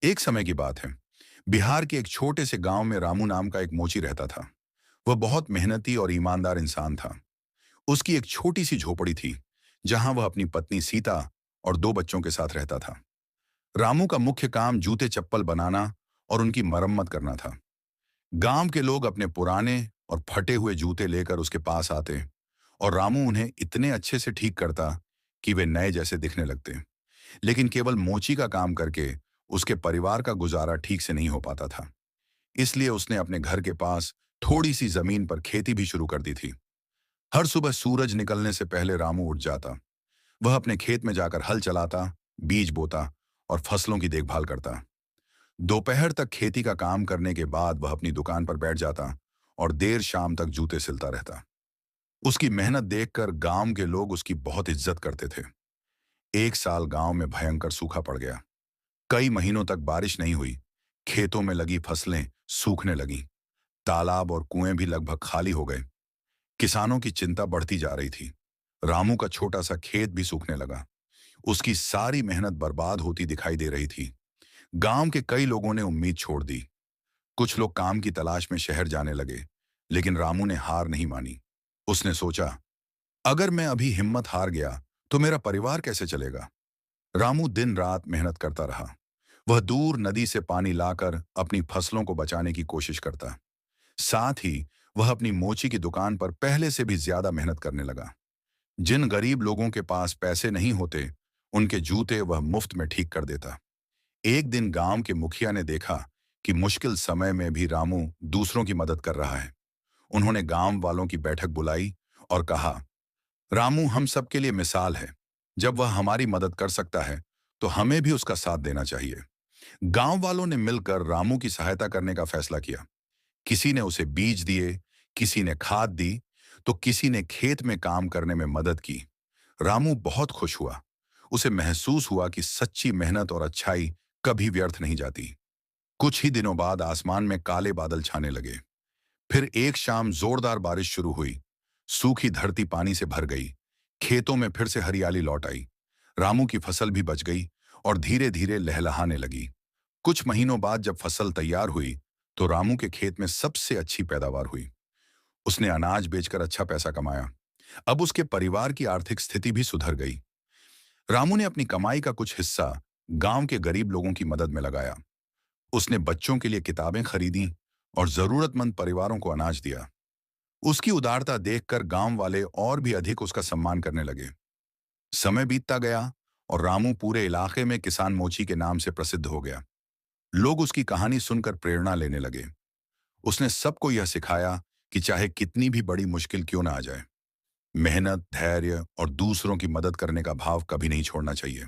एक समय की बात है। बिहार के एक छोटे से गांव में रामू नाम का एक मोची रहता था। वह बहुत मेहनती और ईमानदार इंसान था। उसकी एक छोटी सी झोपड़ी थी, जहां वह अपनी पत्नी सीता और दो बच्चों के साथ रहता था। रामू का मुख्य काम जूते चप्पल बनाना और उनकी मरम्मत करना था। गांव के लोग अपने पुराने और फटे हुए जूते लेकर उसके पास आते और रामू उन्हें इतने अच्छे से ठीक करता कि वे नए जैसे दिखने लगते। लेकिन केवल मोची का काम करके उसके परिवार का गुजारा ठीक से नहीं हो पाता था। इसलिए उसने अपने घर के पास थोड़ी सी जमीन पर खेती भी शुरू कर दी थी। हर सुबह सूरज निकलने से पहले रामू उठ जाता। वह अपने खेत में जाकर हल चलाता, बीज बोता और फसलों की देखभाल करता। दोपहर तक खेती का काम करने के बाद वह अपनी दुकान पर बैठ जाता और देर शाम तक जूते सिलता रहता। उसकी मेहनत देखकर गांव के लोग उसकी बहुत इज्जत करते थे। एक साल गांव में भयंकर सूखा पड़ गया। कई महीनों तक बारिश नहीं हुई। खेतों में लगी फसलें सूखने लगीं। तालाब और कुएं भी लगभग खाली हो गए। किसानों की चिंता बढ़ती जा रही थी। रामू का छोटा सा खेत भी सूखने लगा। उसकी सारी मेहनत बर्बाद होती दिखाई दे रही थी। गांव के कई लोगों ने उम्मीद छोड़ दी। कुछ लोग काम की तलाश में शहर जाने लगे, लेकिन रामू ने हार नहीं मानी। उसने सोचा, अगर मैं अभी हिम्मत हार गया तो मेरा परिवार कैसे चलेगा। रामू दिन रात मेहनत करता रहा। वह दूर नदी से पानी लाकर अपनी फसलों को बचाने की कोशिश करता। साथ ही वह अपनी मोची की दुकान पर पहले से भी ज्यादा मेहनत करने लगा। जिन गरीब लोगों के पास पैसे नहीं होते, उनके जूते वह मुफ्त में ठीक कर देता। एक दिन गांव के मुखिया ने देखा कि मुश्किल समय में भी रामू दूसरों की मदद कर रहा है। उन्होंने गांव वालों की बैठक बुलाई और कहा, रामू हम सबके लिए मिसाल है। जब वह हमारी मदद कर सकता है, तो हमें भी उसका साथ देना चाहिए। गांव वालों ने मिलकर रामू की सहायता करने का फैसला किया। किसी ने उसे बीज दिए, किसी ने खाद दी, तो किसी ने खेत में काम करने में मदद की। रामू बहुत खुश हुआ। उसे महसूस हुआ कि सच्ची मेहनत और अच्छाई कभी व्यर्थ नहीं जाती। कुछ ही दिनों बाद आसमान में काले बादल छाने लगे। फिर एक शाम जोरदार बारिश शुरू हुई। सूखी धरती पानी से भर गई। खेतों में फिर से हरियाली लौट आई। रामू की फसल भी बच गई और धीरे धीरे लहलहाने लगी। कुछ महीनों बाद जब फसल तैयार हुई, तो रामू के खेत में सबसे अच्छी पैदावार हुई। उसने अनाज बेचकर अच्छा पैसा कमाया। अब उसके परिवार की आर्थिक स्थिति भी सुधर गई। रामू ने अपनी कमाई का कुछ हिस्सा गांव के गरीब लोगों की मदद में लगाया। उसने बच्चों के लिए किताबें खरीदी और जरूरतमंद परिवारों को अनाज दिया। उसकी उदारता देखकर गांव वाले और भी अधिक उसका सम्मान करने लगे। समय बीतता गया और रामू पूरे इलाके में किसान मोची के नाम से प्रसिद्ध हो गया। लोग उसकी कहानी सुनकर प्रेरणा लेने लगे। उसने सबको यह सिखाया कि चाहे कितनी भी बड़ी मुश्किल क्यों ना आ जाए, मेहनत, धैर्य और दूसरों की मदद करने का भाव कभी नहीं छोड़ना चाहिए।